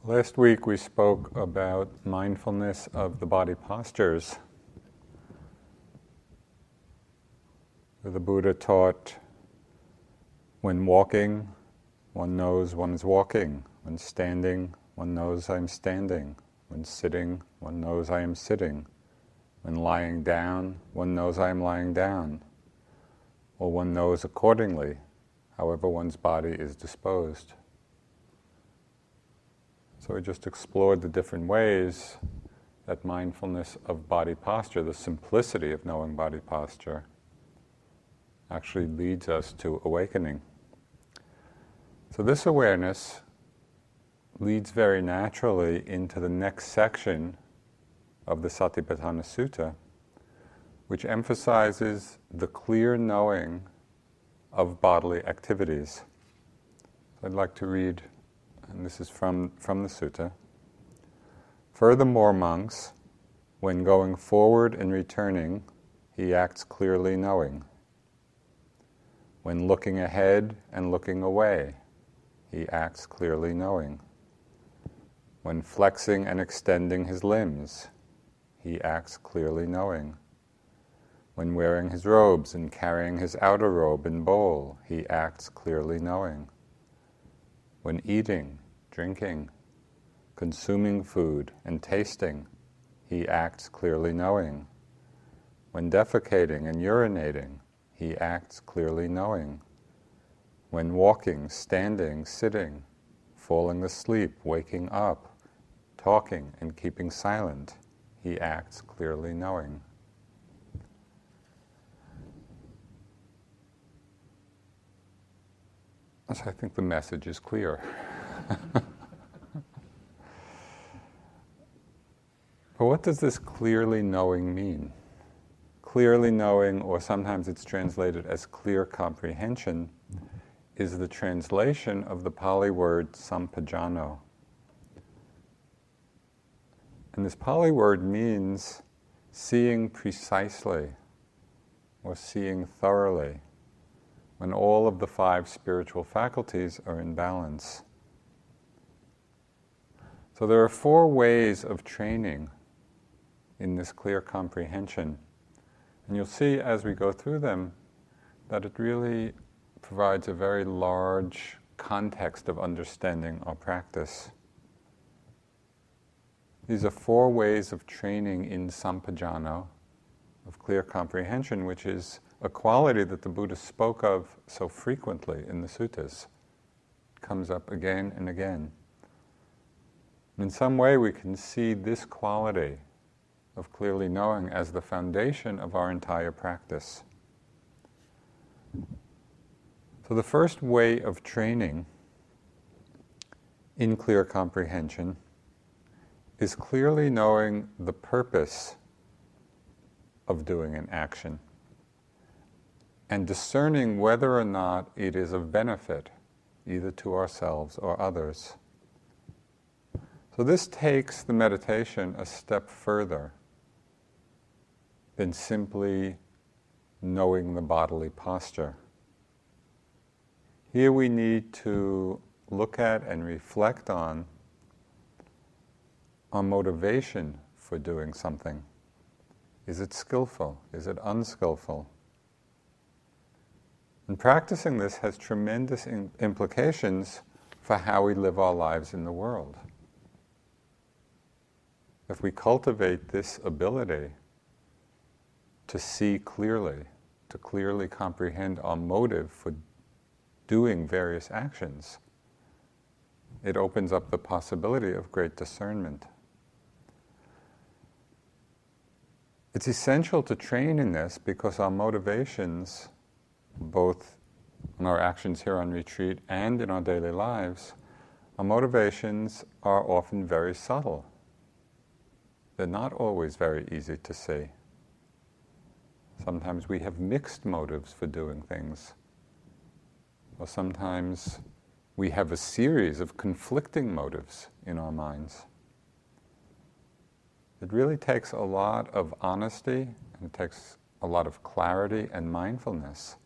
Last week we spoke about mindfulness of the body postures. The Buddha taught when walking, one knows one is walking. When standing, one knows I am standing. When sitting, one knows I am sitting. When lying down, one knows I am lying down. Or one knows accordingly, however one's body is disposed. So we just explored the different ways that mindfulness of body posture, the simplicity of knowing body posture, actually leads us to awakening. So this awareness leads very naturally into the next section of the Satipatthana Sutta, which emphasizes the clear knowing of bodily activities. So I'd like to read, and this is from the sutta. Furthermore, monks, when going forward and returning, he acts clearly knowing. When looking ahead and looking away, he acts clearly knowing. When flexing and extending his limbs, he acts clearly knowing. When wearing his robes and carrying his outer robe and bowl, he acts clearly knowing. When eating, drinking, consuming food, and tasting, he acts clearly knowing. When defecating and urinating, he acts clearly knowing. When walking, standing, sitting, falling asleep, waking up, talking, and keeping silent, he acts clearly knowing. So I think the message is clear. But what does this clearly knowing mean? Clearly knowing, or sometimes it's translated as clear comprehension, is the translation of the Pali word sampajano. And this Pali word means seeing precisely, or seeing thoroughly, when all of the 5 spiritual faculties are in balance. So there are 4 ways of training in this clear comprehension. And you'll see as we go through them that it really provides a very large context of understanding our practice. These are 4 ways of training in sampajano, of clear comprehension, which is a quality that the Buddha spoke of so frequently in the suttas. It comes up again and again. In some way we can see this quality of clearly knowing as the foundation of our entire practice. So the first way of training in clear comprehension is clearly knowing the purpose of doing an action and discerning whether or not it is of benefit either to ourselves or others. So this takes the meditation a step further than simply knowing the bodily posture. Here we need to look at and reflect on our motivation for doing something. Is it skillful? Is it unskillful? And practicing this has tremendous implications for how we live our lives in the world. If we cultivate this ability to see clearly, to clearly comprehend our motive for doing various actions, it opens up the possibility of great discernment. It's essential to train in this because our motivations, both in our actions here on retreat and in our daily lives, our motivations are often very subtle. They're not always very easy to see. Sometimes we have mixed motives for doing things. Or sometimes we have a series of conflicting motives in our minds. It really takes a lot of honesty, and it takes a lot of clarity and mindfulness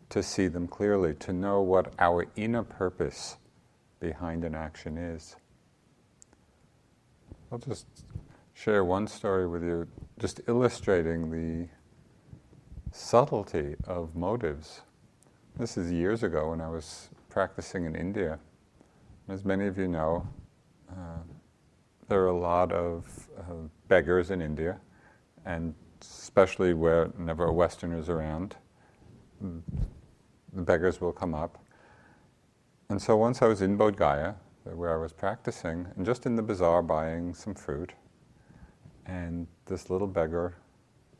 to see them clearly, to know what our inner purpose behind an action is. I'll just share one story with you, just illustrating the subtlety of motives. This is years ago when I was practicing in India. As many of you know, there are a lot of beggars in India, and especially whenever Westerners around, the beggars will come up. And so once I was in Bodh Gaya, where I was practicing, and just in the bazaar buying some fruit, and this little beggar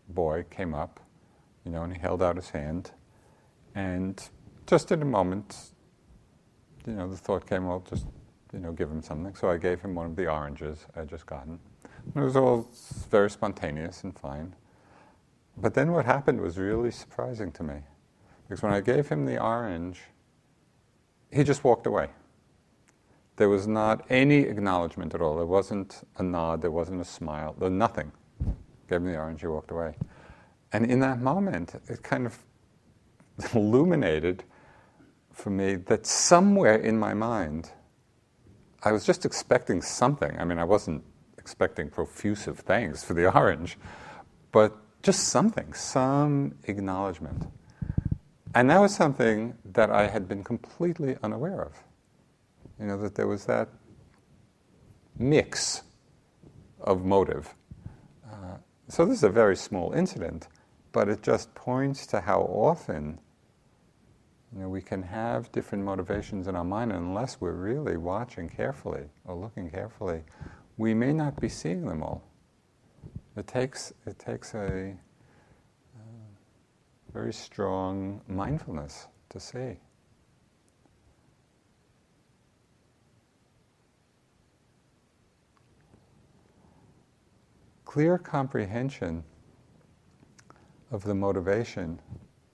boy came up, and he held out his hand, and just in a moment, the thought came, well, just, give him something. So I gave him one of the oranges I'd just gotten. It was all very spontaneous and fine. But then what happened was really surprising to me. Because when I gave him the orange, he just walked away. There was not any acknowledgement at all. There wasn't a nod, there wasn't a smile, there was nothing. Gave him the orange, he walked away. And in that moment, it kind of illuminated for me that somewhere in my mind, I was just expecting something. I mean, I wasn't expecting profusive thanks for the orange, but just something, some acknowledgement. And that was something that I had been completely unaware of. That there was that mix of motive. So this is a very small incident, but it just points to how often we can have different motivations in our mind, and unless we're really watching carefully or looking carefully, we may not be seeing them all. It takes a very strong mindfulness to see. Clear comprehension of the motivation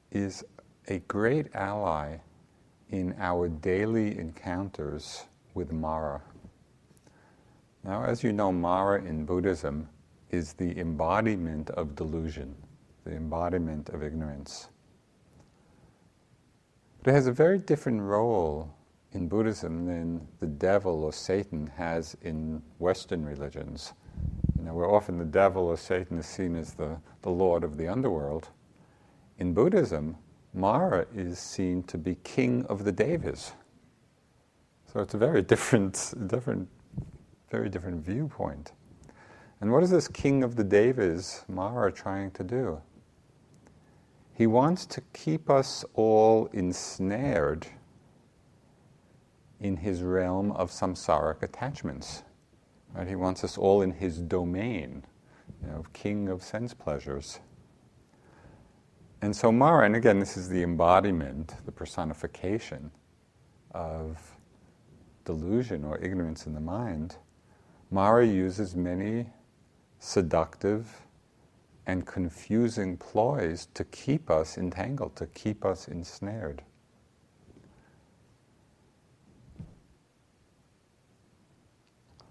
is a great ally in our daily encounters with Mara. Now, as you know, Mara in Buddhism is the embodiment of delusion, the embodiment of ignorance. But it has a very different role in Buddhism than the devil or Satan has in Western religions. Where often the devil or Satan is seen as the lord of the underworld. In Buddhism, Mara is seen to be king of the devas. So it's a very different viewpoint. And what is this king of the devas, Mara, trying to do? He wants to keep us all ensnared in his realm of samsaric attachments. Right? He wants us all in his domain, king of sense pleasures. And so Mara, and again, this is the embodiment, the personification of delusion or ignorance in the mind. Mara uses many seductive and confusing ploys to keep us entangled, to keep us ensnared.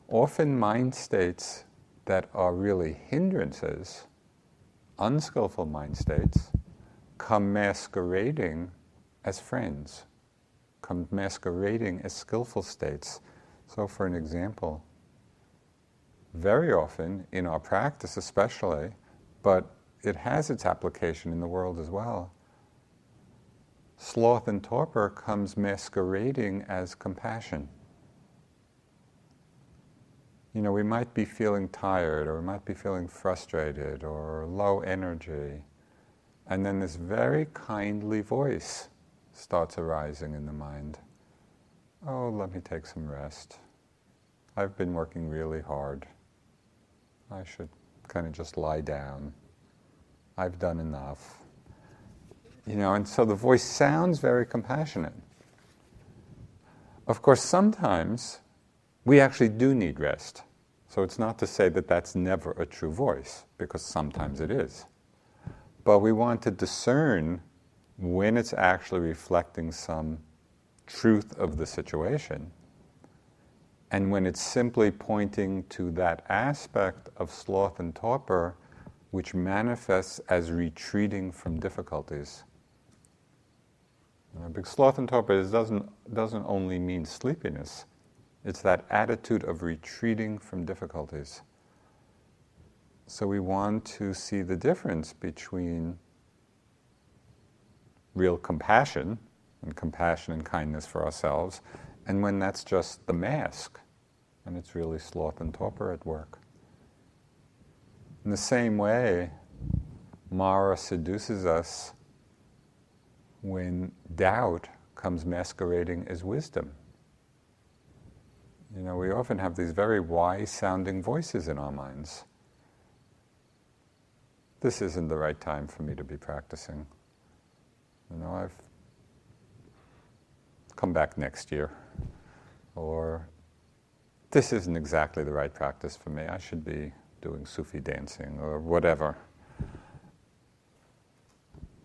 Often mind states that are really hindrances, unskillful mind states, come masquerading as friends, come masquerading as skillful states. So for an example, very often in our practice especially, but it has its application in the world as well, sloth and torpor comes masquerading as compassion. We might be feeling tired, or we might be feeling frustrated, or low energy. And then this very kindly voice starts arising in the mind. Oh, let me take some rest. I've been working really hard. I should kind of just lie down. I've done enough. And so the voice sounds very compassionate. Of course, sometimes we actually do need rest. So it's not to say that that's never a true voice, because sometimes it is. But we want to discern when it's actually reflecting some truth of the situation, and when it's simply pointing to that aspect of sloth and torpor which manifests as retreating from difficulties. Because sloth and torpor doesn't only mean sleepiness. It's that attitude of retreating from difficulties. So we want to see the difference between real compassion and kindness for ourselves, and when that's just the mask, and it's really sloth and torpor at work. In the same way, Mara seduces us when doubt comes masquerading as wisdom. You know, we often have these very wise-sounding voices in our minds. This isn't the right time for me to be practicing. You know, I've come back next year. Or, this isn't exactly the right practice for me. I should be doing Sufi dancing or whatever.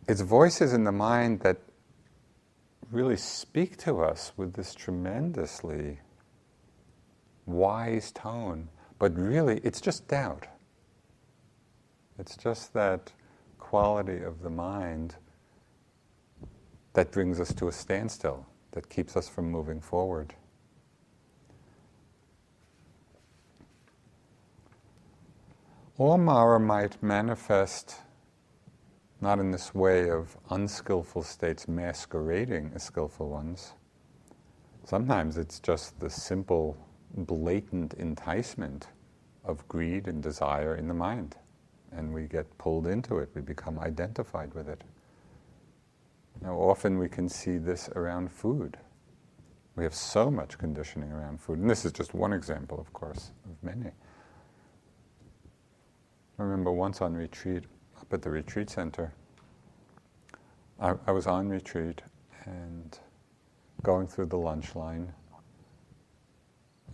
It's voices in the mind that really speak to us with this tremendously wise tone, but really it's just doubt. It's just that quality of the mind that brings us to a standstill, that keeps us from moving forward. All Mara might manifest not in this way of unskillful states masquerading as skillful ones. Sometimes it's just the simple, blatant enticement of greed and desire in the mind. And we get pulled into it, we become identified with it. Now, often we can see this around food. We have so much conditioning around food. And this is just one example, of course, of many. I remember once on retreat, up at the retreat center, I was on retreat and going through the lunch line,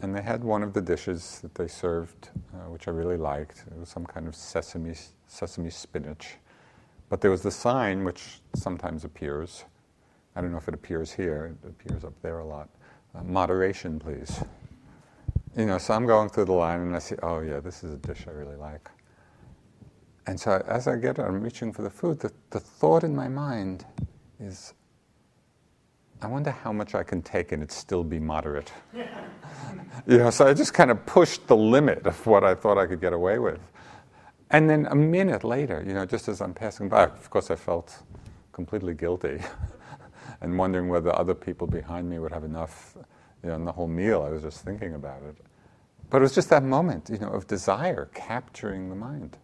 and they had one of the dishes that they served, which I really liked. It was some kind of sesame spinach. But there was the sign, which sometimes appears. I don't know if it appears here. It appears up there a lot. Moderation, please. You know, so I'm going through the line and I see, oh yeah, this is a dish I really like. And so as I get it, I'm reaching for the food. The thought in my mind is, I wonder how much I can take and it still be moderate. You know, so I just kind of pushed the limit of what I thought I could get away with. And then a minute later, you know, just as I'm passing by, of course I felt completely guilty and wondering whether other people behind me would have enough, you know, in the whole meal. I was just thinking about it. But it was just that moment, you know, of desire capturing the mind.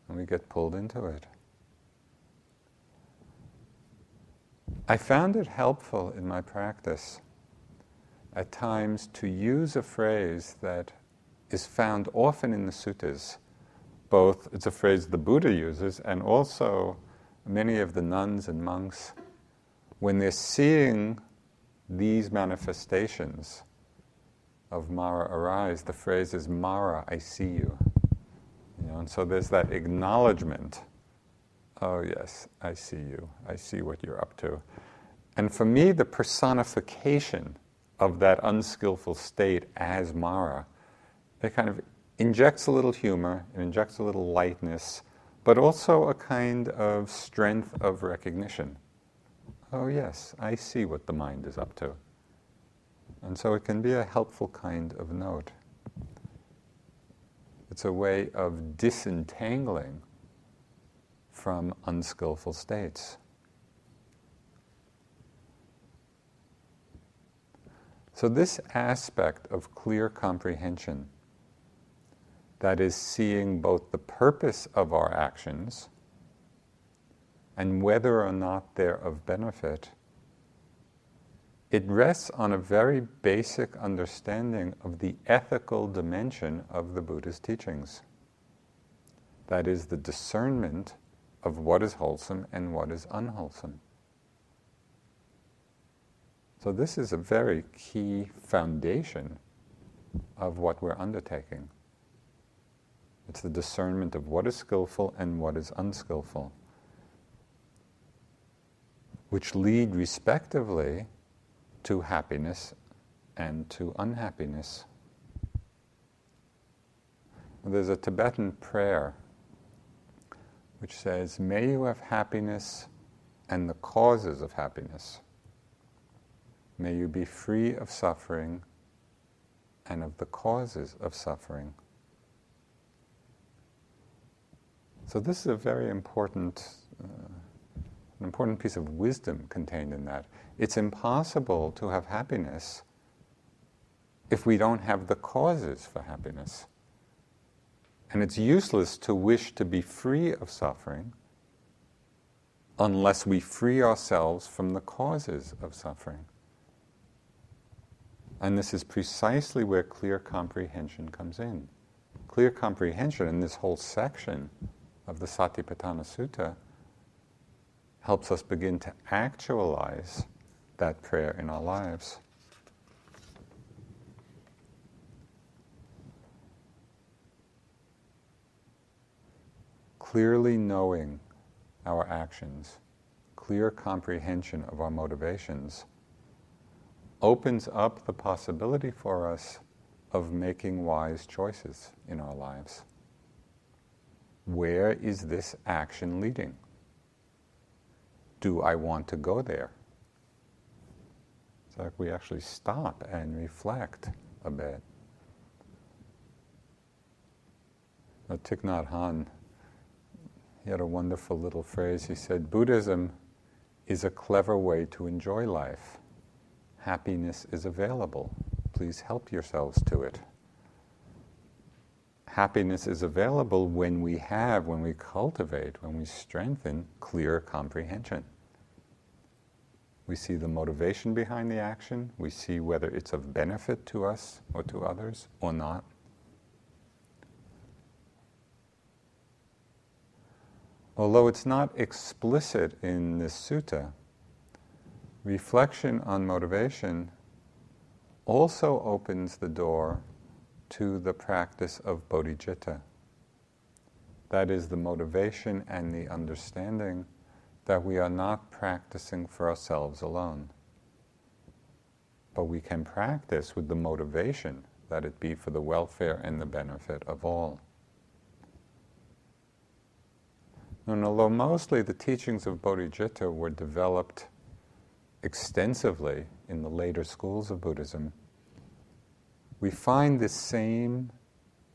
And we get pulled into it. I found it helpful in my practice at times to use a phrase that is found often in the suttas. Both, it's a phrase the Buddha uses, and also many of the nuns and monks, when they're seeing these manifestations of Mara arise, the phrase is, Mara, I see you. You know, and so there's that acknowledgement, oh yes, I see you, I see what you're up to. And for me, the personification of that unskillful state as Mara, it kind of injects a little humor, it injects a little lightness, but also a kind of strength of recognition. Oh yes, I see what the mind is up to. And so it can be a helpful kind of note. It's a way of disentangling from unskillful states. So this aspect of clear comprehension, that is seeing both the purpose of our actions and whether or not they're of benefit, it rests on a very basic understanding of the ethical dimension of the Buddha's teachings. That is the discernment of what is wholesome and what is unwholesome. So this is a very key foundation of what we're undertaking. It's the discernment of what is skillful and what is unskillful, which lead respectively to happiness and to unhappiness. There's a Tibetan prayer which says, may you have happiness and the causes of happiness. May you be free of suffering and of the causes of suffering. So this is a very important, an important piece of wisdom contained in that. It's impossible to have happiness if we don't have the causes for happiness. And it's useless to wish to be free of suffering unless we free ourselves from the causes of suffering. And this is precisely where clear comprehension comes in. Clear comprehension in this whole section of the Satipatthana Sutta helps us begin to actualize that prayer in our lives. Clearly knowing our actions, clear comprehension of our motivations, opens up the possibility for us of making wise choices in our lives. Where is this action leading? Do I want to go there? It's like we actually stop and reflect a bit. Thich Nhat Hanh, he had a wonderful little phrase. He said, Buddhism is a clever way to enjoy life. Happiness is available. Please help yourselves to it. Happiness is available when we cultivate, when we strengthen clear comprehension. We see the motivation behind the action. We see whether it's of benefit to us or to others or not. Although it's not explicit in this sutta, reflection on motivation also opens the door to the practice of bodhicitta. That is the motivation and the understanding that we are not practicing for ourselves alone, but we can practice with the motivation that it be for the welfare and the benefit of all. And although mostly the teachings of bodhicitta were developed extensively in the later schools of Buddhism, we find this same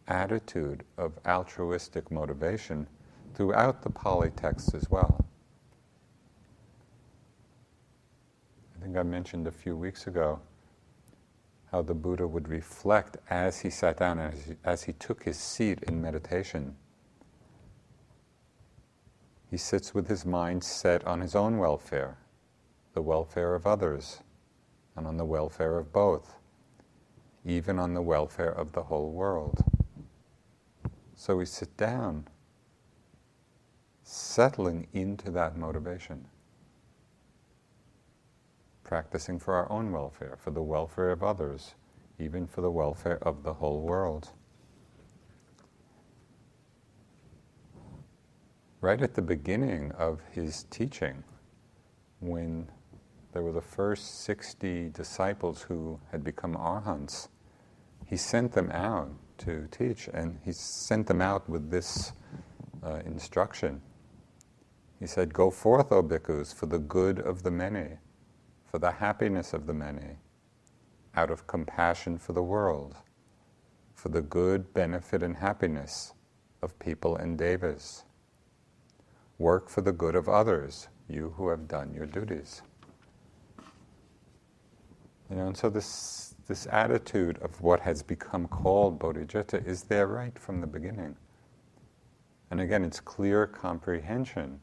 attitude of altruistic motivation throughout the Pali texts as well. I think I mentioned a few weeks ago how the Buddha would reflect as he sat down, as he took his seat in meditation. He sits with his mind set on his own welfare, the welfare of others, and on the welfare of both, even on the welfare of the whole world. So we sit down, settling into that motivation, practicing for our own welfare, for the welfare of others, even for the welfare of the whole world. Right at the beginning of his teaching, when there were the first 60 disciples who had become arhants, he sent them out to teach, and he sent them out with this instruction. He said, "Go forth, O bhikkhus, for the good of the many, for the happiness of the many, out of compassion for the world, for the good, benefit, and happiness of people and devas. Work for the good of others, you who have done your duties." And so this attitude of what has become called bodhicitta is there right from the beginning. And again, it's clear comprehension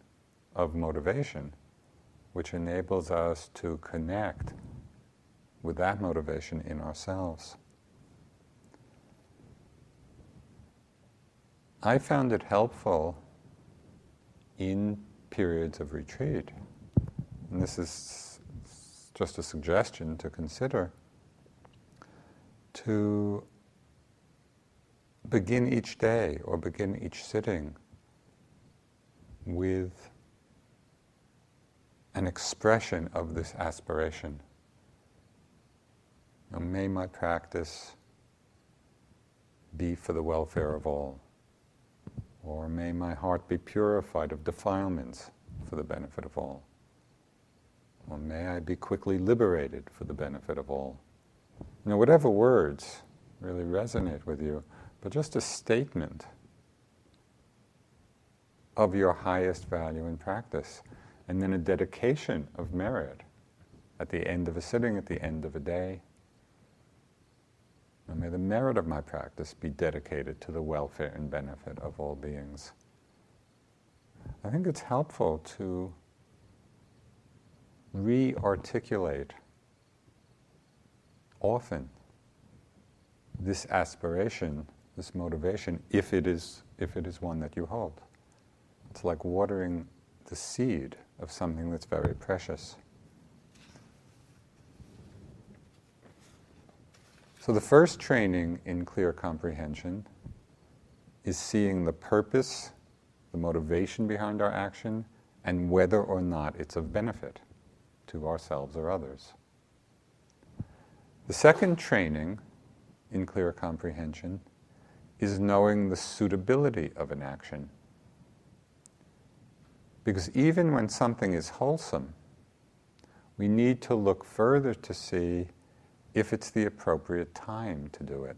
of motivation, which enables us to connect with that motivation in ourselves. I found it helpful in periods of retreat, and this is just a suggestion to consider, to begin each day or begin each sitting with an expression of this aspiration. Now, may my practice be for the welfare of all. Or may my heart be purified of defilements for the benefit of all. Or may I be quickly liberated for the benefit of all. Whatever words really resonate with you, but just a statement of your highest value in practice, and then a dedication of merit at the end of a sitting, at the end of a day. And may the merit of my practice be dedicated to the welfare and benefit of all beings. I think it's helpful to re-articulate often this aspiration, this motivation, if it is one that you hold. It's like watering the seed of something that's very precious. So the first training in clear comprehension is seeing the purpose, the motivation behind our action, and whether or not it's of benefit to ourselves or others. The second training in clear comprehension is knowing the suitability of an action. Because even when something is wholesome, we need to look further to see if it's the appropriate time to do it.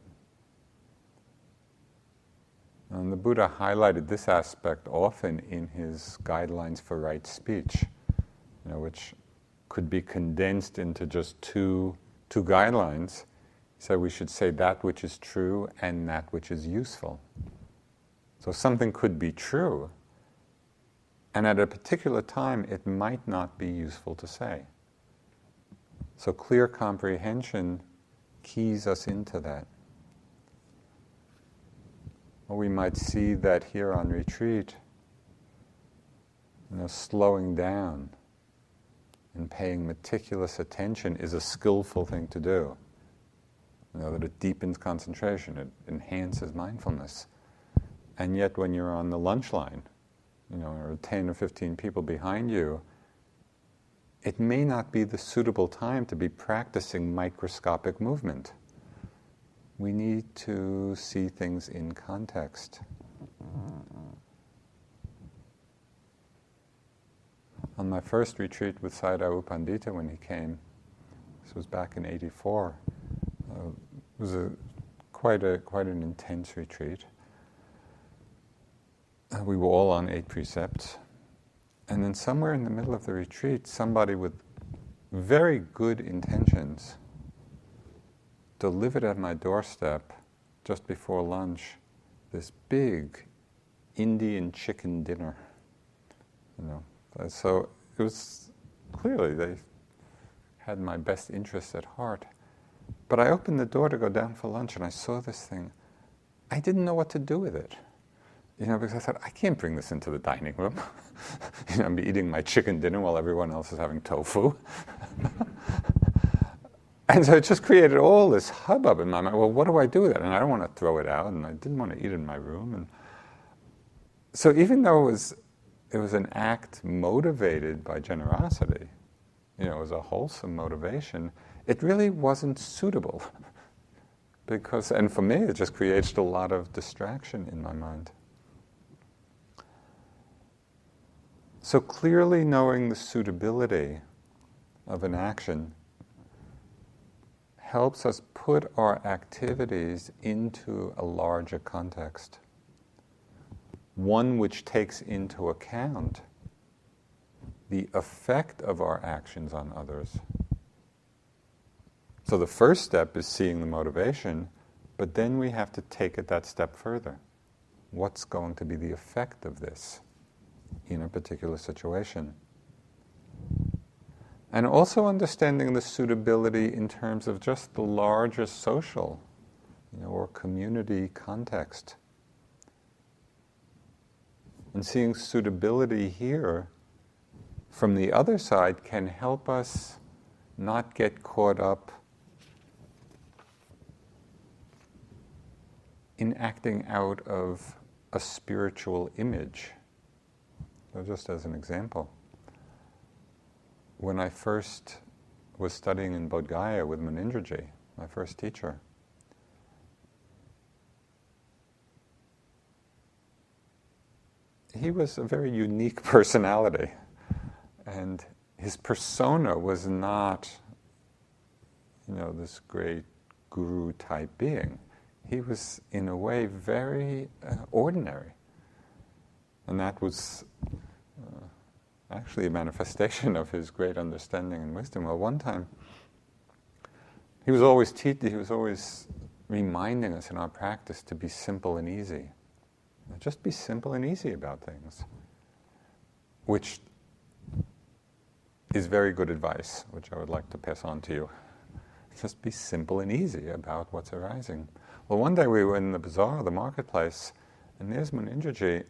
And the Buddha highlighted this aspect often in his guidelines for right speech, which could be condensed into just two guidelines. He said we should say that which is true and that which is useful. So something could be true, and at a particular time it might not be useful to say. So clear comprehension keys us into that. Or we might see that here on retreat, slowing down and paying meticulous attention is a skillful thing to do. That it deepens concentration, it enhances mindfulness. And yet when you're on the lunch line, or 10 or 15 people behind you, it may not be the suitable time to be practicing microscopic movement. We need to see things in context. On my first retreat with Sayadaw U Pandita when he came, this was back in '84, it was quite an intense retreat. We were all on 8 precepts. And then somewhere in the middle of the retreat, somebody with very good intentions delivered at my doorstep, just before lunch, this big Indian chicken dinner. So it was clearly they had my best interests at heart. But I opened the door to go down for lunch, and I saw this thing. I didn't know what to do with it. Because I thought, I can't bring this into the dining room. I'm eating my chicken dinner while everyone else is having tofu. And so it just created all this hubbub in my mind. Well, what do I do with it? And I don't want to throw it out, and I didn't want to eat it in my room. And so even though it was an act motivated by generosity, it was a wholesome motivation, it really wasn't suitable. And for me, it just created a lot of distraction in my mind. So clearly knowing the suitability of an action helps us put our activities into a larger context, one which takes into account the effect of our actions on others. So the first step is seeing the motivation, but then we have to take it that step further. What's going to be the effect of this in a particular situation? And also understanding the suitability in terms of just the larger social, or community context. And seeing suitability here from the other side can help us not get caught up in acting out of a spiritual image. So just as an example, when I first was studying in Bodh Gaya with Munindraji, my first teacher, he was a very unique personality, and his persona was not, this great guru-type being. he was, in a way, very ordinary. And that was actually a manifestation of his great understanding and wisdom. Well, one time, he was always reminding us in our practice to be simple and easy. Just be simple and easy about things, which is very good advice, which I would like to pass on to you. Just be simple and easy about what's arising. Well, one day we were in the bazaar, the marketplace, and there's Munindraji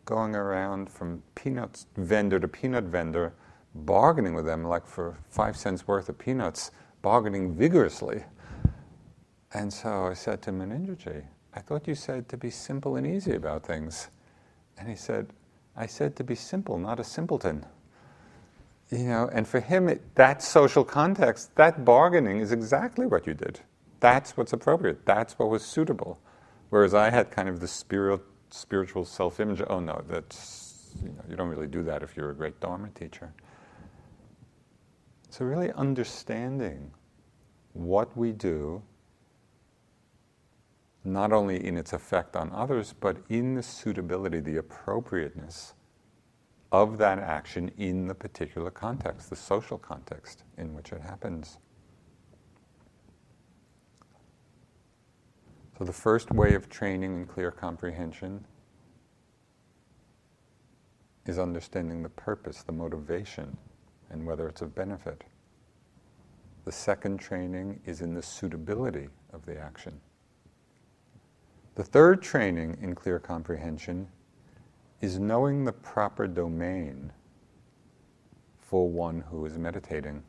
going around from peanut vendor to peanut vendor, bargaining with them like for 5 cents worth of peanuts, bargaining vigorously. And so I said to Munindraji, I thought you said to be simple and easy about things. And he said, I said to be simple, not a simpleton. And for him, that social context, that bargaining is exactly what you did. That's what's appropriate. That's what was suitable. Whereas I had kind of the spiritual self-image. Oh no, that's you don't really do that if you're a great Dharma teacher. So really understanding what we do, not only in its effect on others, but in the suitability, the appropriateness of that action in the particular context, the social context in which it happens. So the first way of training in clear comprehension is understanding the purpose, the motivation, and whether it's of benefit. The second training is in the suitability of the action. The third training in clear comprehension is knowing the proper domain for one who is meditating.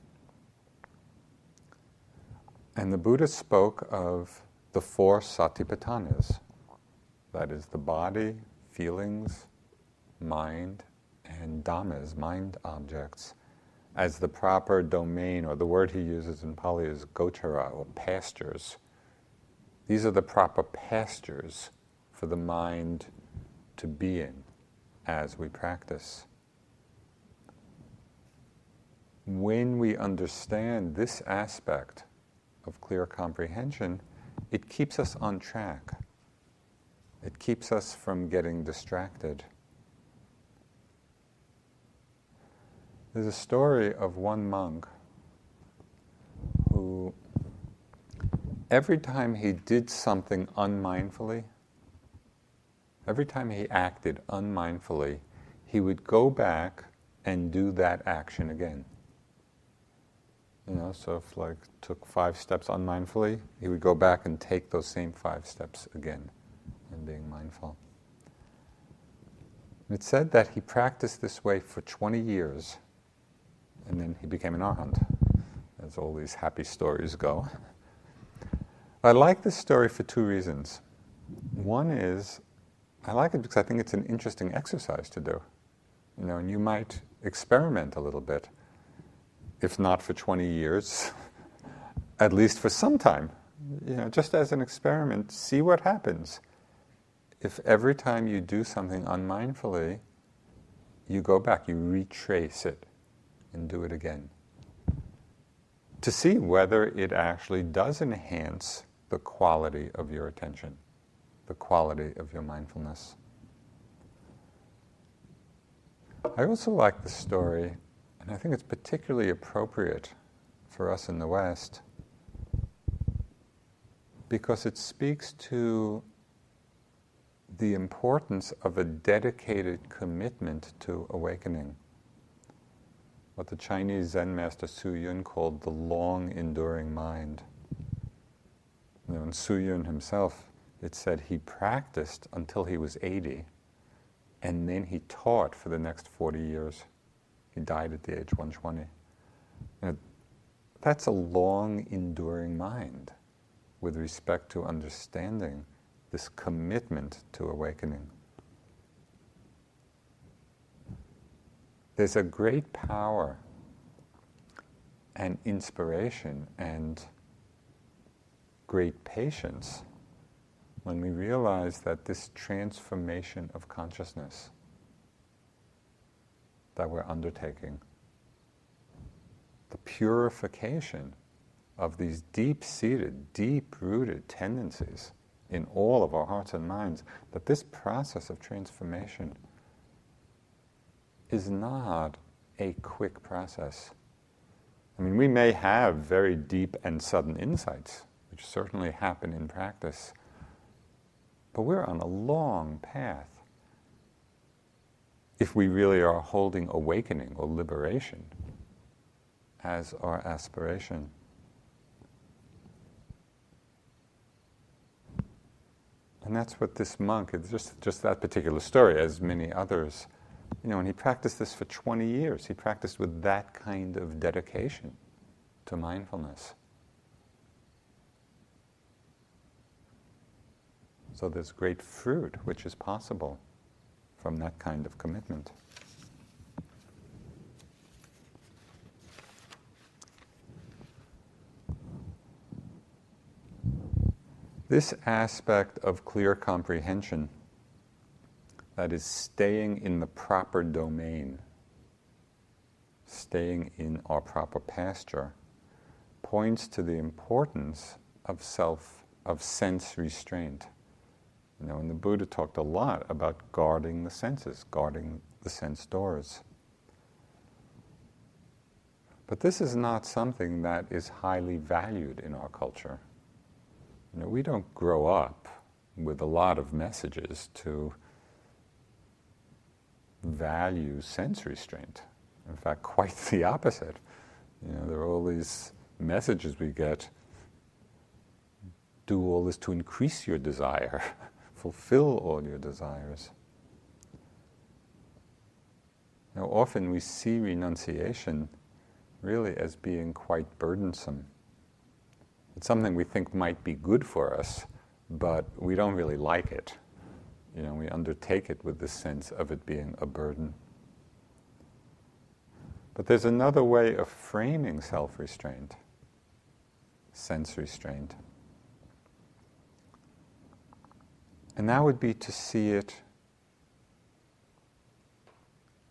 And the Buddha spoke of the 4 Satipatthanas, that is the body, feelings, mind, and dhammas, mind objects, as the proper domain, or the word he uses in Pali is gochara, or pastures. These are the proper pastures for the mind to be in as we practice. When we understand this aspect of clear comprehension, it keeps us on track. It keeps us from getting distracted. There's a story of one monk who, every time he did something unmindfully, every time he acted unmindfully, he would go back and do that action again. So if took 5 steps unmindfully, he would go back and take those same 5 steps again and being mindful. It said that he practiced this way for 20 years, and then he became an arhat, as all these happy stories go. I like this story for 2 reasons. One is, I like it because I think it's an interesting exercise to do. And you might experiment a little bit, if not for 20 years, at least for some time. Just as an experiment, see what happens. If every time you do something unmindfully, you go back, you retrace it, and do it again. To see whether it actually does enhance the quality of your attention, the quality of your mindfulness. I also like the story, and I think it's particularly appropriate for us in the West, because it speaks to the importance of a dedicated commitment to awakening. What the Chinese Zen master Su Yun called the long-enduring mind. And Su Yun himself, it said he practiced until he was 80, and then he taught for the next 40 years. He died at the age of 120. That's a long-enduring mind with respect to understanding this commitment to awakening. There's a great power and inspiration and great patience when we realize that this transformation of consciousness that we're undertaking, the purification of these deep-seated, deep-rooted tendencies in all of our hearts and minds that this process of transformation is not a quick process. I mean, we may have very deep and sudden insights, which certainly happen in practice, but we're on a long path if we really are holding awakening or liberation as our aspiration. And that's what this monk, it's just that particular story, as many others, and he practiced this for 20 years. He practiced with that kind of dedication to mindfulness. So there's great fruit which is possible from that kind of commitment. This aspect of clear comprehension, that is staying in the proper domain, staying in our proper pasture, points to the importance of sense restraint. And the Buddha talked a lot about guarding the senses, guarding the sense doors. But this is not something that is highly valued in our culture. We don't grow up with a lot of messages to value sense restraint. In fact, quite the opposite. There are all these messages we get. Do all this to increase your desire. Fulfill all your desires. Now, often we see renunciation really as being quite burdensome. It's something we think might be good for us, but we don't really like it. We undertake it with the sense of it being a burden. But there's another way of framing self-restraint, sense restraint. And that would be to see it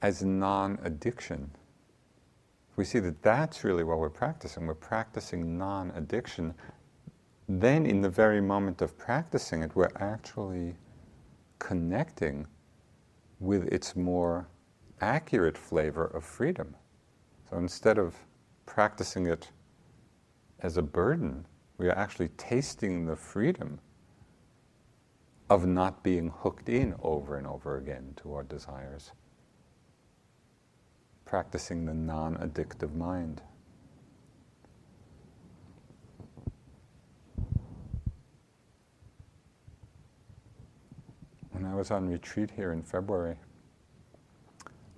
as non-addiction. We see that that's really what we're practicing. We're practicing non-addiction. Then in the very moment of practicing it, we're actually connecting with its more accurate flavor of freedom. So instead of practicing it as a burden, we are actually tasting the freedom of not being hooked in over and over again to our desires. Practicing the non-addictive mind. When I was on retreat here in February,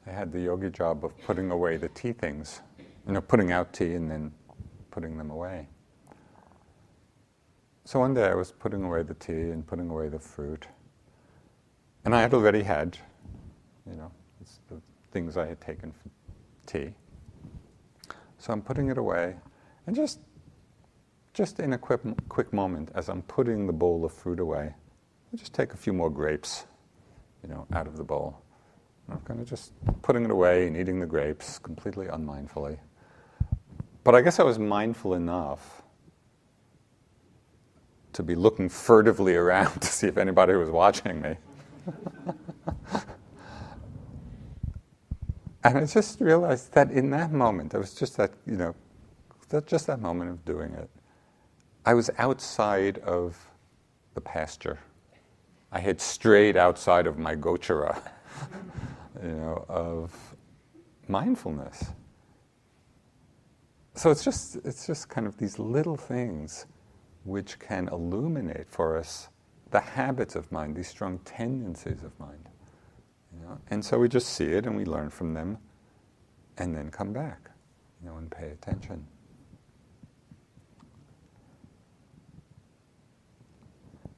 I had the yogi job of putting away the tea things, putting out tea and then putting them away. So one day I was putting away the tea and putting away the fruit, and I had already had, it's the things I had taken for tea. So I'm putting it away, and just in a quick moment, as I'm putting the bowl of fruit away, I just take a few more grapes, out of the bowl. And I'm kind of just putting it away and eating the grapes completely unmindfully. But I guess I was mindful enough to be looking furtively around to see if anybody was watching me. And I just realized that in that moment, it was just that, just that moment of doing it, I was outside of the pasture. I had strayed outside of my gochara, of mindfulness. So it's just kind of these little things which can illuminate for us the habits of mind, these strong tendencies of mind. And so we just see it and we learn from them and then come back, and pay attention.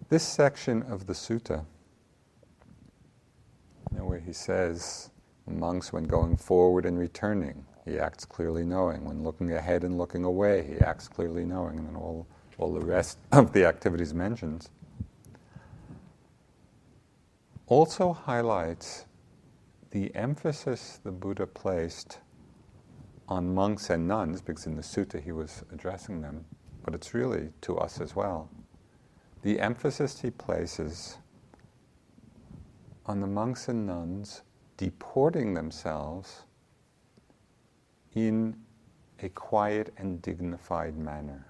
This section of the sutta, where he says, monks, when going forward and returning, he acts clearly knowing. When looking ahead and looking away, he acts clearly knowing. And then all the rest of the activities mentioned also highlights the emphasis the Buddha placed on monks and nuns, because in the sutta he was addressing them, but it's really to us as well. the emphasis he places on the monks and nuns deporting themselves in a quiet and dignified manner.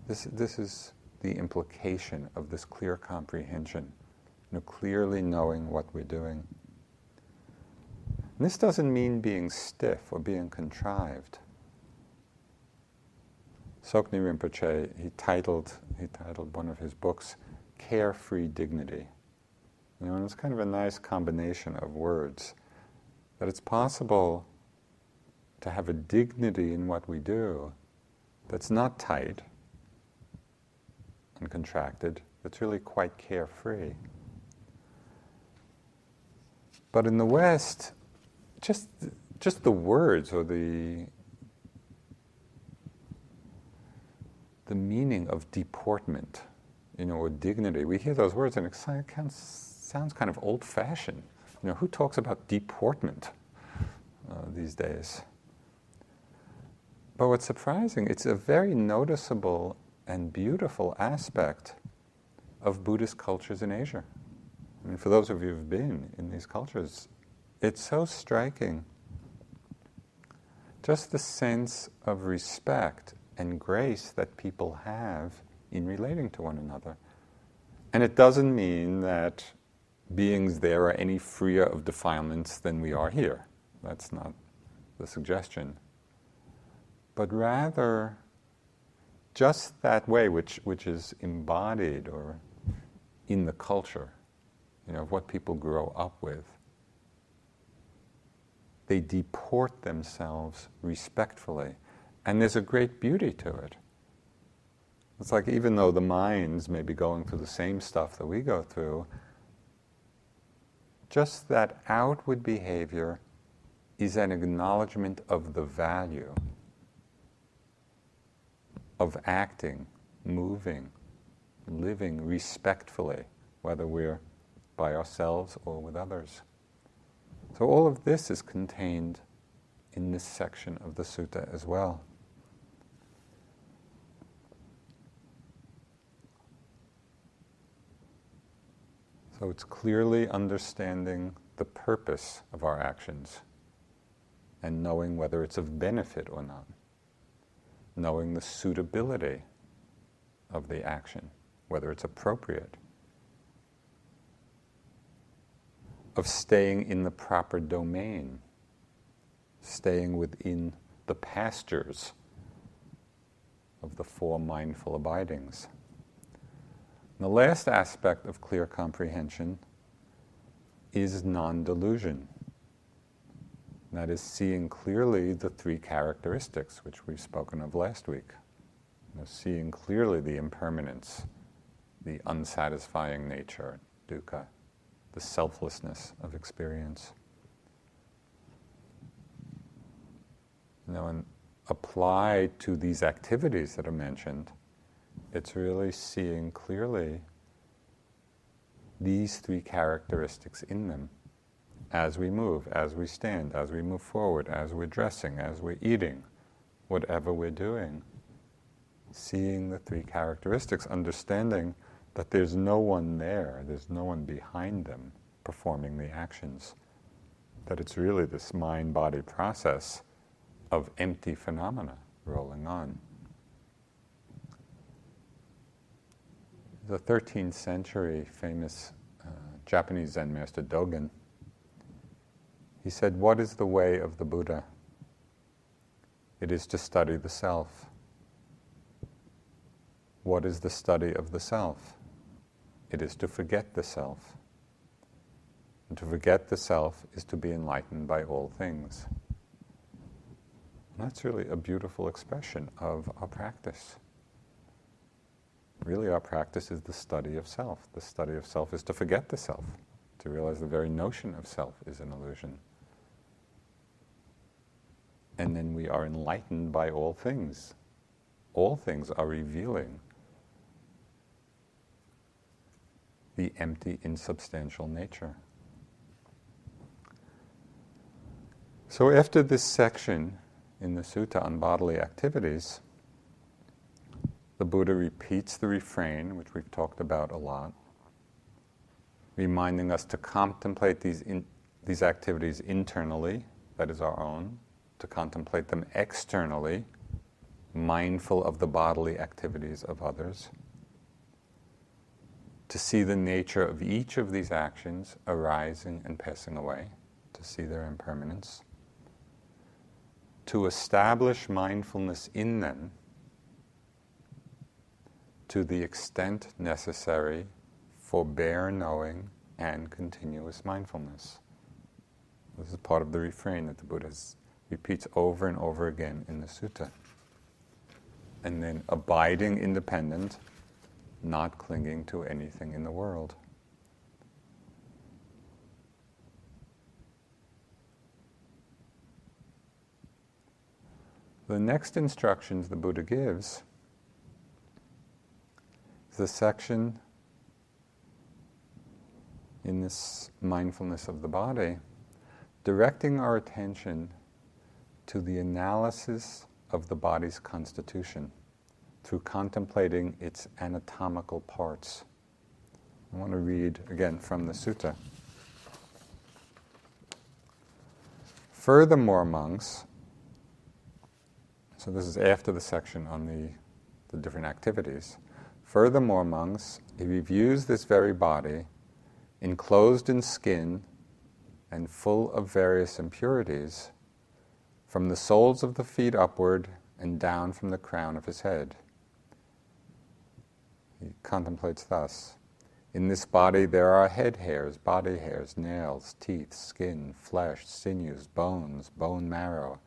This is the implication of this clear comprehension, clearly knowing what we're doing. And this doesn't mean being stiff or being contrived. Sokni Rinpoche, he titled one of his books, Carefree Dignity. And it's kind of a nice combination of words, that it's possible to have a dignity in what we do that's not tight and contracted, that's really quite carefree. But in the West, just the words or the meaning of deportment, or dignity, we hear those words and it sounds kind of old-fashioned. Who talks about deportment these days? But what's surprising, it's a very noticeable and beautiful aspect of Buddhist cultures in Asia. For those of you who've been in these cultures, it's so striking. Just the sense of respect and grace that people have in relating to one another. And it doesn't mean that beings there are any freer of defilements than we are here. That's not the suggestion. But rather, just that way which is embodied or in the culture, of what people grow up with. They deport themselves respectfully. And there's a great beauty to it. It's like even though the minds may be going through the same stuff that we go through, just that outward behavior is an acknowledgement of the value of acting, moving, living respectfully, whether we're by ourselves or with others. So all of this is contained in this section of the sutta as well. So it's clearly understanding the purpose of our actions and knowing whether it's of benefit or not. Knowing the suitability of the action, whether it's appropriate. Of staying in the proper domain, staying within the pastures of the four mindful abidings. And the last aspect of clear comprehension is non-delusion. That is seeing clearly the three characteristics which we've spoken of last week. Seeing clearly the impermanence, the unsatisfying nature, dukkha, the selflessness of experience. And applied to these activities that are mentioned, it's really seeing clearly these three characteristics in them as we move, as we stand, as we move forward, as we're dressing, as we're eating, whatever we're doing. Seeing the three characteristics, understanding that there's no one there, there's no one behind them performing the actions. That it's really this mind-body process of empty phenomena rolling on. The 13th century famous Japanese Zen master Dogen, he said, "What is the way of the Buddha? It is to study the self." What is the study of the self? It is to forget the self. And to forget the self is to be enlightened by all things. And that's really a beautiful expression of our practice. Really, our practice is the study of self. The study of self is to forget the self, to realize the very notion of self is an illusion. And then we are enlightened by all things. All things are revealing the empty, insubstantial nature. So after this section in the sutta on bodily activities, the Buddha repeats the refrain, which we've talked about a lot, reminding us to contemplate these activities internally, that is our own, to contemplate them externally, mindful of the bodily activities of others, to see the nature of each of these actions arising and passing away, to see their impermanence, to establish mindfulness in them to the extent necessary for bare knowing and continuous mindfulness. This is part of the refrain that the Buddha repeats over and over again in the sutta. And then abiding independent, not clinging to anything in the world. The next instructions the Buddha gives is a section in this mindfulness of the body, directing our attention to the analysis of the body's constitution through contemplating its anatomical parts. I want to read again from the sutta. Furthermore, monks, so this is after the section on the different activities. Furthermore, monks, he reviews this very body, enclosed in skin and full of various impurities, from the soles of the feet upward and down from the crown of his head. He contemplates thus: in this body there are head hairs, body hairs, nails, teeth, skin, flesh, sinews, bones, bone marrow,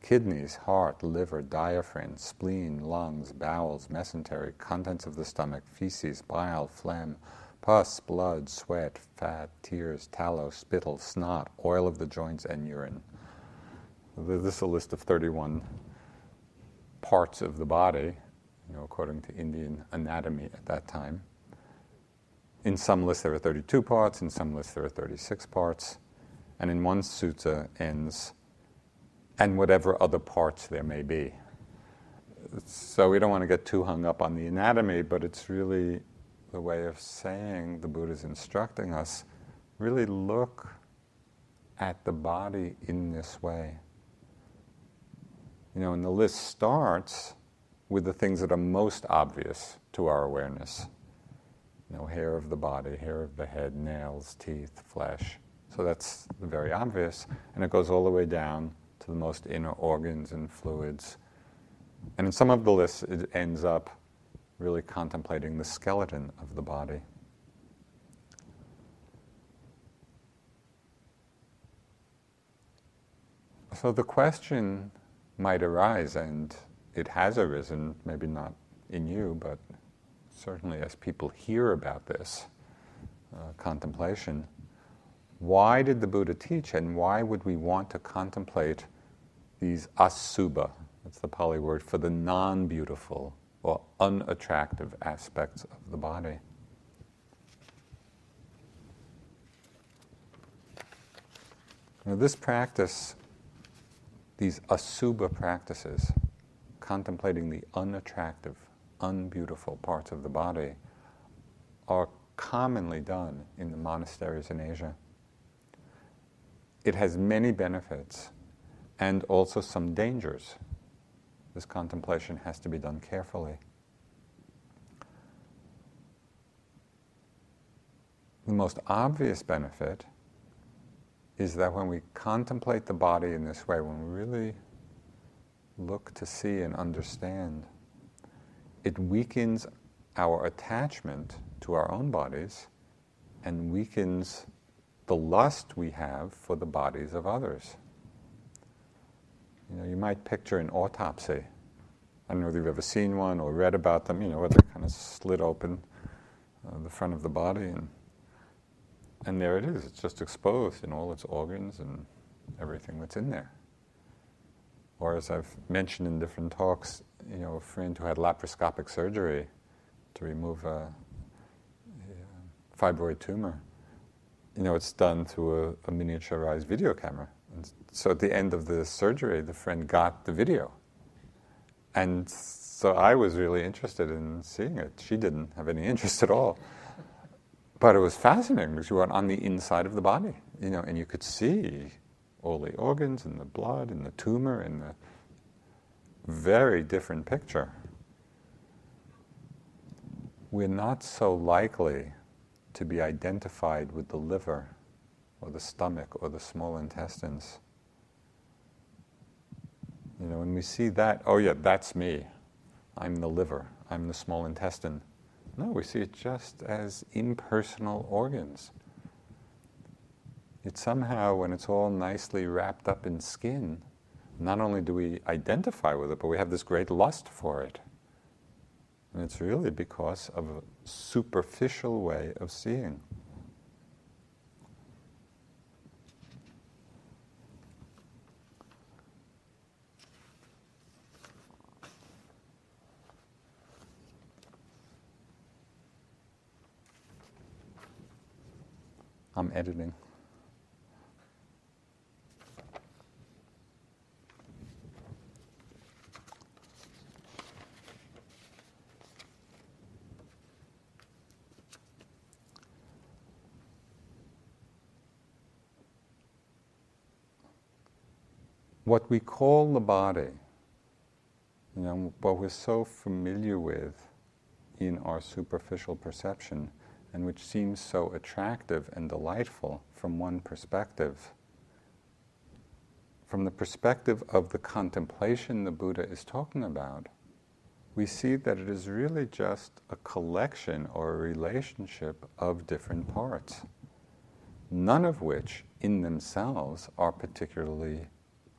kidneys, heart, liver, diaphragm, spleen, lungs, bowels, mesentery, contents of the stomach, feces, bile, phlegm, pus, blood, sweat, fat, tears, tallow, spittle, snot, oil of the joints, and urine. This is a list of 31 parts of the body, according to Indian anatomy at that time. In some lists there are 32 parts, in some lists there are 36 parts, and in one sutta ends, and whatever other parts there may be. So we don't want to get too hung up on the anatomy, but it's really the way of saying the Buddha's instructing us, really look at the body in this way. And the list starts with the things that are most obvious to our awareness. Hair of the body, hair of the head, nails, teeth, flesh. So that's very obvious, and it goes all the way down to the most inner organs and fluids. And in some of the lists, it ends up really contemplating the skeleton of the body. So the question might arise, and it has arisen, maybe not in you, but certainly as people hear about this contemplation, why did the Buddha teach, and why would we want to contemplate these asubha, that's the Pali word for the non-beautiful or unattractive aspects of the body? Now, this practice, these asubha practices, contemplating the unattractive, unbeautiful parts of the body, are commonly done in the monasteries in Asia. It has many benefits and also some dangers. This contemplation has to be done carefully. The most obvious benefit is that when we contemplate the body in this way, when we really look to see and understand, it weakens our attachment to our own bodies and weakens the lust we have for the bodies of others. You might picture an autopsy. I don't know if you've ever seen one or read about them, where they kind of slit open the front of the body, and there it is. It's just exposed in all its organs and everything that's in there. Or as I've mentioned in different talks, a friend who had laparoscopic surgery to remove a fibroid tumor. It's done through a miniaturized video camera. And so at the end of the surgery, the friend got the video. And So I was really interested in seeing it. She didn't have any interest at all. But it was fascinating because you were on the inside of the body, and you could see all the organs and the blood and the tumor and the very different picture. We're not so likely to be identified with the liver or the stomach or the small intestines. When we see that, oh yeah, that's me. I'm the liver. I'm the small intestine. No, we see it just as impersonal organs. It's somehow, when it's all nicely wrapped up in skin, not only do we identify with it, but we have this great lust for it. And it's really because of a superficial way of seeing. I'm editing. What we call the body, what we're so familiar with in our superficial perception, and which seems so attractive and delightful from one perspective, from the perspective of the contemplation the Buddha is talking about, we see that it is really just a collection or a relationship of different parts, none of which in themselves are particularly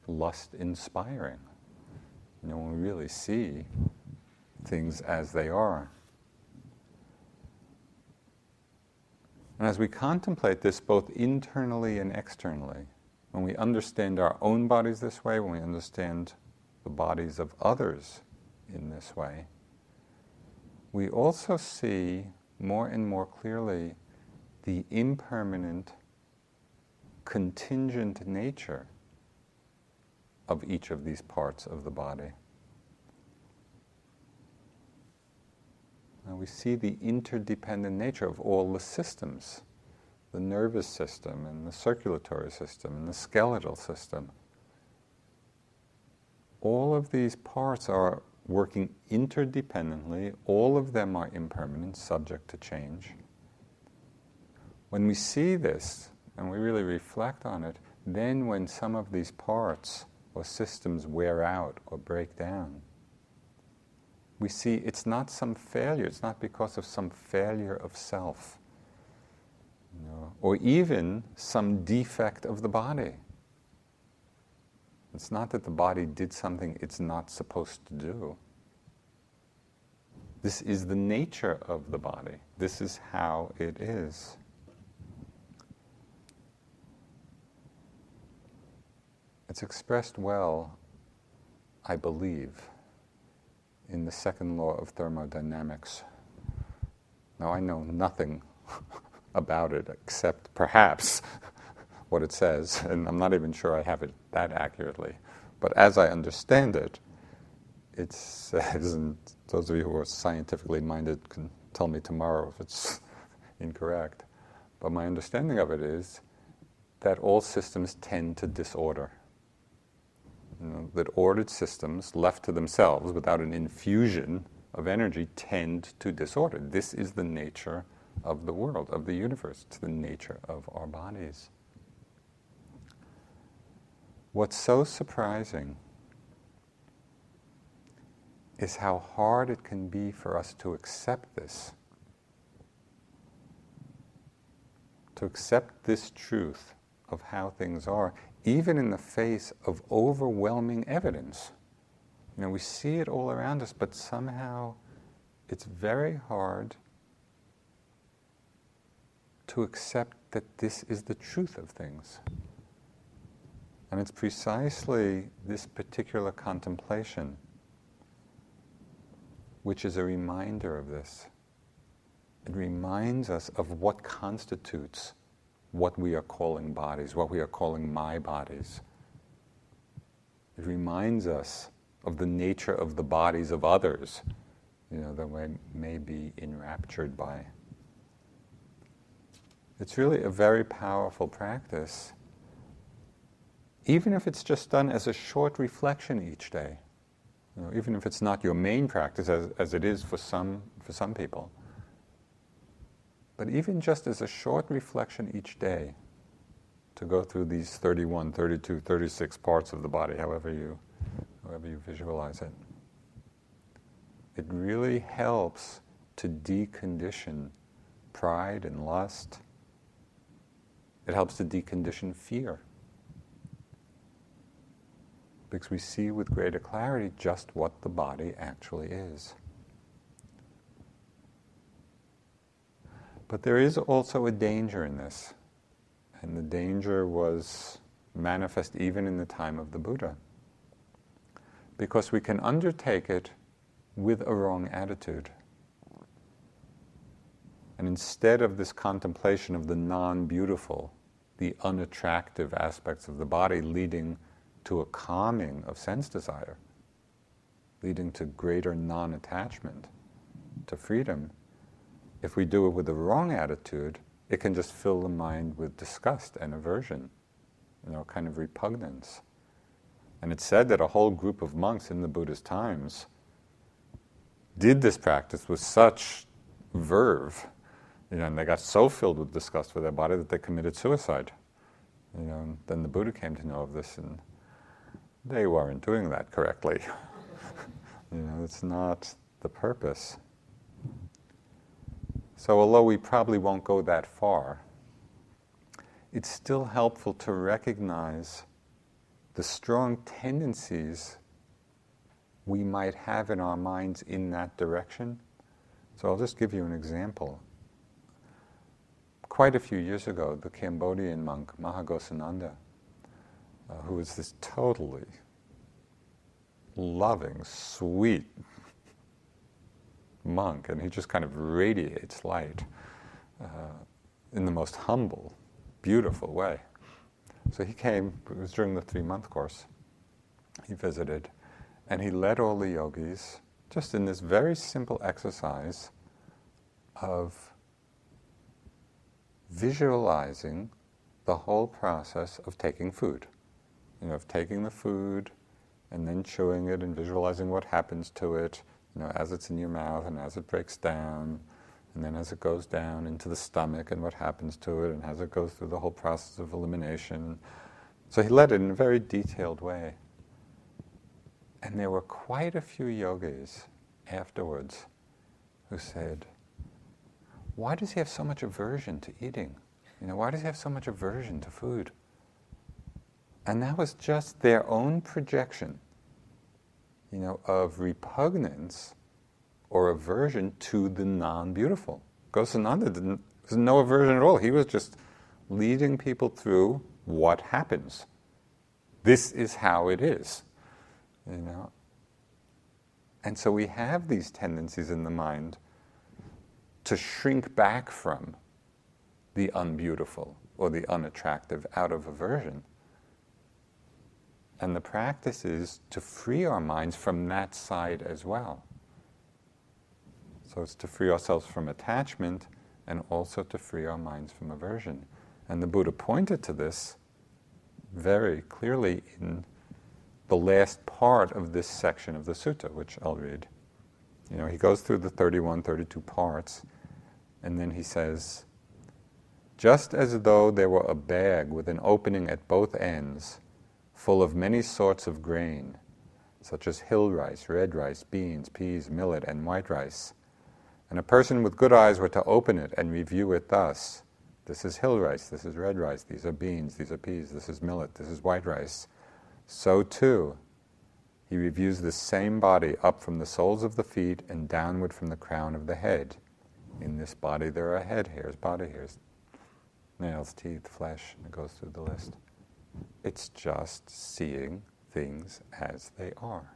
lust-inspiring. When we really see things as they are. And as we contemplate this both internally and externally, when we understand our own bodies this way, when we understand the bodies of others in this way, we also see more and more clearly the impermanent, contingent nature of each of these parts of the body. And we see the interdependent nature of all the systems, the nervous system and the circulatory system and the skeletal system. All of these parts are working interdependently. All of them are impermanent, subject to change. When we see this and we really reflect on it, then when some of these parts or systems wear out or break down, we see it's not some failure, it's not because of some failure of self, or even some defect of the body. It's not that the body did something it's not supposed to do. This is the nature of the body. This is how it is. It's expressed well, I believe, in the Second Law of Thermodynamics. Now, I know nothing about it except perhaps what it says, and I'm not even sure I have it that accurately. But as I understand it, it says, and those of you who are scientifically minded can tell me tomorrow if it's incorrect, but my understanding of it is that all systems tend to disorder. That ordered systems, left to themselves without an infusion of energy, tend to disorder. This is the nature of the world, of the universe. It's the nature of our bodies. What's so surprising is how hard it can be for us to accept this. To accept this truth of how things are, even in the face of overwhelming evidence. We see it all around us, but somehow it's very hard to accept that this is the truth of things. And it's precisely this particular contemplation which is a reminder of this. It reminds us of what constitutes what we are calling bodies, what we are calling my bodies. It reminds us of the nature of the bodies of others, that we may be enraptured by. It's really a very powerful practice, even if it's just done as a short reflection each day. Even if it's not your main practice, as it is for some people. But even just as a short reflection each day, to go through these 31, 32, 36 parts of the body, however you visualize it. It really helps to decondition pride and lust. It helps to decondition fear. Because we see with greater clarity just what the body actually is. But there is also a danger in this. And the danger was manifest even in the time of the Buddha. Because we can undertake it with a wrong attitude. And instead of this contemplation of the non-beautiful, the unattractive aspects of the body leading to a calming of sense desire, leading to greater non-attachment, to freedom, if we do it with the wrong attitude, it can just fill the mind with disgust and aversion, kind of repugnance. And it's said that a whole group of monks in the Buddha's times did this practice with such verve, and they got so filled with disgust for their body that they committed suicide. Then the Buddha came to know of this, and they weren't doing that correctly. It's not the purpose. So although we probably won't go that far, it's still helpful to recognize the strong tendencies we might have in our minds in that direction. So I'll just give you an example. Quite a few years ago, the Cambodian monk, Mahaghosananda, who was this totally loving, sweet monk, and he just kind of radiates light in the most humble, beautiful way. So he came, it was during the 3-month course, he visited, and he led all the yogis just in this very simple exercise of visualizing the whole process of taking food. Of taking the food and then chewing it and visualizing what happens to it, as it's in your mouth and as it breaks down, and then as it goes down into the stomach and what happens to it, and as it goes through the whole process of elimination. So he led it in a very detailed way. And there were quite a few yogis afterwards who said, why does he have so much aversion to eating? Why does he have so much aversion to food? And that was just their own projection, of repugnance or aversion to the non-beautiful. Ghosananda there's no aversion at all. He was just leading people through what happens. This is how it is, And so we have these tendencies in the mind to shrink back from the unbeautiful or the unattractive out of aversion. And the practice is to free our minds from that side as well. So it's to free ourselves from attachment and also to free our minds from aversion. And the Buddha pointed to this very clearly in the last part of this section of the sutta, which I'll read. He goes through the 31, 32 parts, and then he says, just as though there were a bag with an opening at both ends, full of many sorts of grain, such as hill rice, red rice, beans, peas, millet, and white rice. And a person with good eyes were to open it and review it thus. This is hill rice, this is red rice, these are beans, these are peas, this is millet, this is white rice. So too, he reviews the same body up from the soles of the feet and downward from the crown of the head. In this body there are head hairs, body hairs, nails, teeth, flesh, and it goes through the list. It's just seeing things as they are.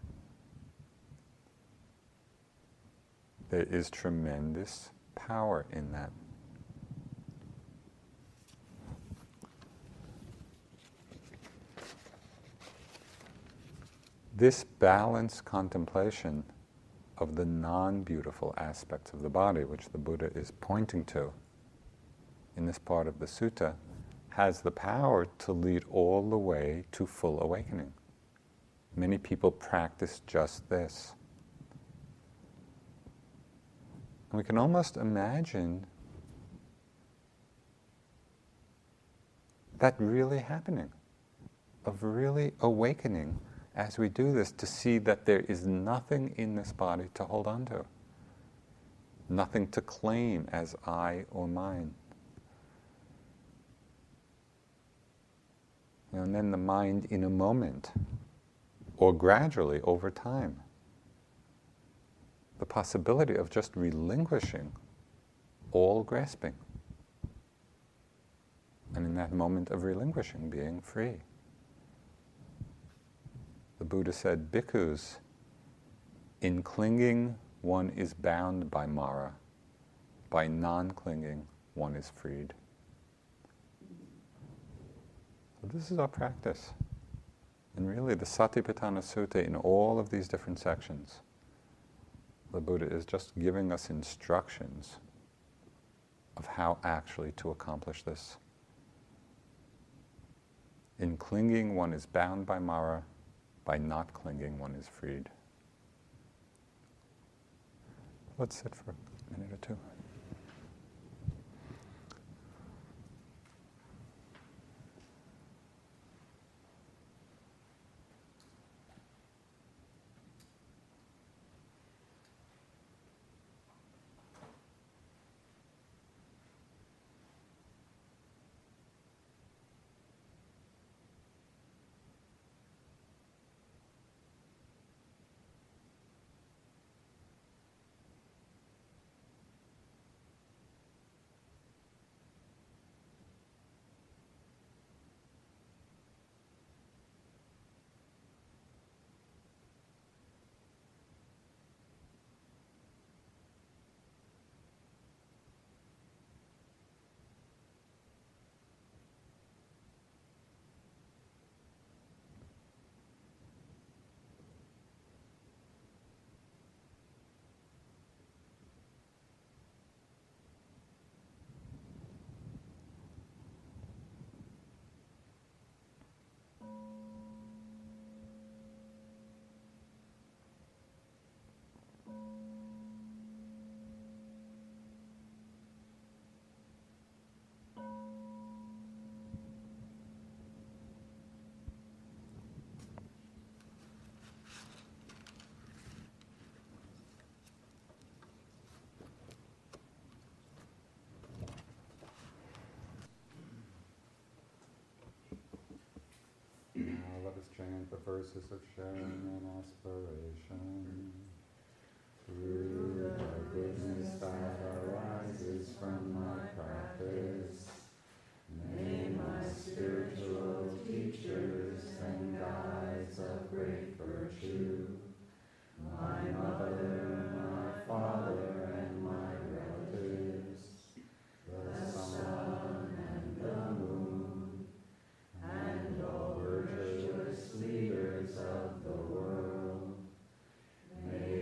There is tremendous power in that. this balanced contemplation of the non-beautiful aspects of the body, which the Buddha is pointing to in this part of the sutta, has the power to lead all the way to full awakening. Many people practice just this. And we can almost imagine that really happening, of really awakening as we do this, to see that there is nothing in this body to hold on to, nothing to claim as I or mine. And then the mind in a moment, or gradually over time, the possibility of just relinquishing all grasping. And in that moment of relinquishing, being free. The Buddha said, bhikkhus, in clinging one is bound by Mara, by non-clinging one is freed. So this is our practice. And really the Satipatthana Sutta, in all of these different sections, the Buddha is just giving us instructions of how actually to accomplish this. In clinging one is bound by Mara, by not clinging one is freed. Let's sit for a minute or two. Let us chant the verses of sharing and aspiration. Through the goodness that arises from my practice, may my spiritual teachers and guides of great virtue, my mother, my father, and my relatives, the sun and the moon, and all virtuous leaders of the world, may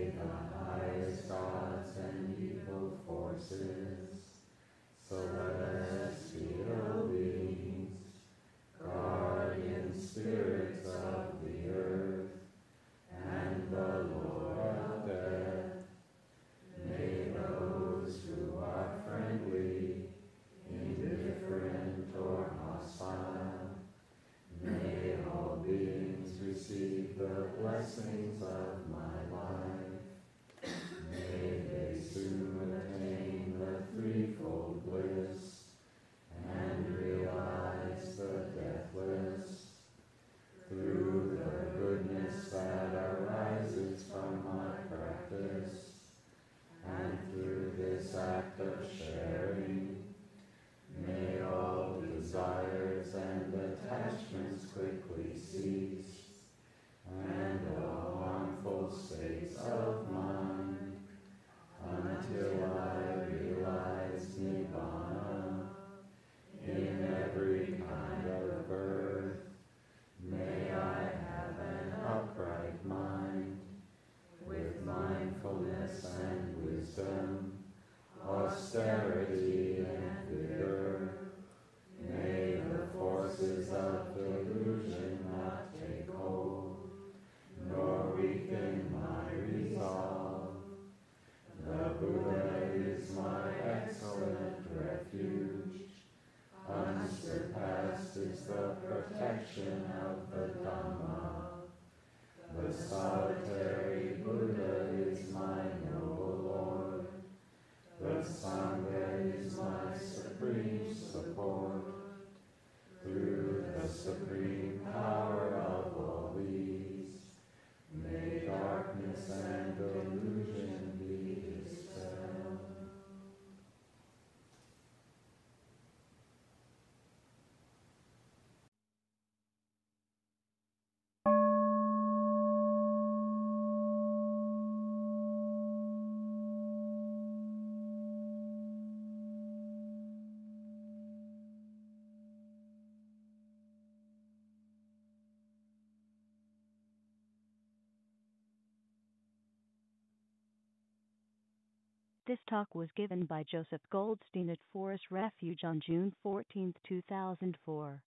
This talk was given by Joseph Goldstein at Forest Refuge on June 14, 2004.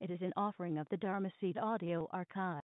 It is an offering of the Dharma Seed Audio Archive.